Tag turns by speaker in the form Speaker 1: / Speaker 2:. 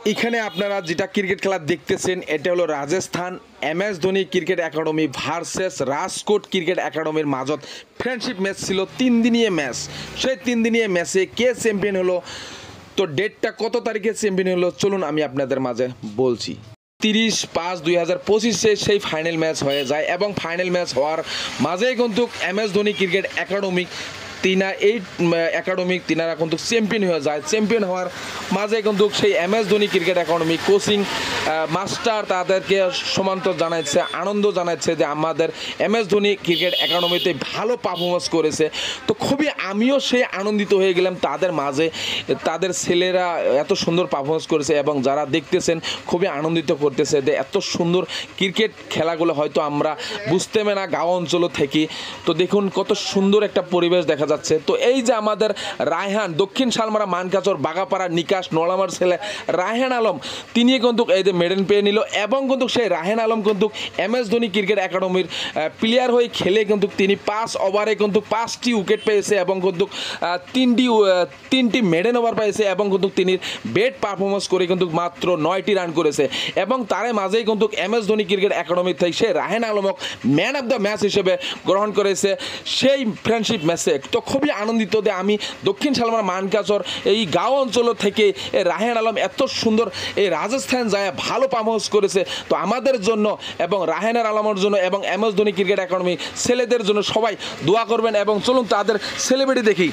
Speaker 1: এখানে আপনারা যেটা ক্রিকেট খেলা দেখতেছেন এটা হলো Rajasthan MS Dhoni cricket academy versus Rajkot cricket একাডেমির মাজত ফ্রেন্ডশিপ ম্যাচ ছিল 3 দিনীয় ম্যাচ। সেই 3 দিনীয় ম্যাচে কে চ্যাম্পিয়ন হলো, তো ডেটটা কত তারিখে চ্যাম্পিয়ন হলো চলুন আমি আপনাদের মাঝে বলছি। 30/5/2025 সেই ফাইনাল ম্যাচ হয়ে যায় এবং ফাইনাল ম্যাচ হওয়ার মাঝেই কিন্তু MS ধোনি ক্রিকেট একাডেমি তিনারা কিন্তু চ্যাম্পিয়ন হয়ে যায়। চ্যাম্পিয়ন হওয়ার মাঝে কিন্তু সেই MS Dhoni cricket academy coaching master তাদেরকে সমান্তর জানাচ্ছে, আনন্দ জানাচ্ছে যে আমাদের MS ধোনি ক্রিকেট একাডেমিতে ভালো পারফরমেন্স করেছে। তো খুবই আমিও সেই আনন্দিত হয়ে গেলাম তাদের মাঝে, তাদের ছেলেরা এত সুন্দর পারফরমেন্স করেছে এবং যারা দেখতেছেন খুবই আনন্দিত করতেছে যে এত সুন্দর ক্রিকেট খেলাগুলো হয়তো আমরা বুঝতে না গাঁও অঞ্চল থেকে। তো দেখুন কত সুন্দর একটা পরিবেশ দেখা যাচ্ছে। তো এই যে আমাদের রায়হান দক্ষিণ শালমারা মানকাচর বাগাপাড়া নিকাশ নলামার ছেলে রায়হান আলম, তিনি কিন্তু এই যে মেডেল পেয়ে নিল এবং কিন্তু সেই রায়হান আলম কিন্তু MS ধোনি ক্রিকেট একাডেমির প্লেয়ার হয়ে খেলে কিন্তু তিনি 5 ওভারে কিন্তু 5টি উইকেট পেয়েছে এবং কিন্তু তিনটি মেডেল ওভার পেয়েছে এবং কিন্তু তিনি বেট পারফরমেন্স করে কিন্তু মাত্র 9টি রান করেছে এবং তার মাঝেই কিন্তু MS ধোনি ক্রিকেট একাডেমি থেকে সে রায়হান আলমক ম্যান অফ দ্য ম্যাচ হিসেবে গ্রহণ করেছে সেই ফ্রেন্ডশিপ ম্যাচে। তো খুবই আনন্দিত যে আমি দক্ষিণ শালমার মানকাচর এই গাঁও অঞ্চল থেকে রায়হান আলম এত সুন্দর এই রাজস্থান যায় ভালো পারফরমেন্স করেছে। তো আমাদের জন্য এবং রায়হান আলমের জন্য এবং MS ধোনি ক্রিকেট একাডেমি ছেলেদের জন্য সবাই দোয়া করবেন এবং চলুন তাদের সেলিব্রিটি দেখি।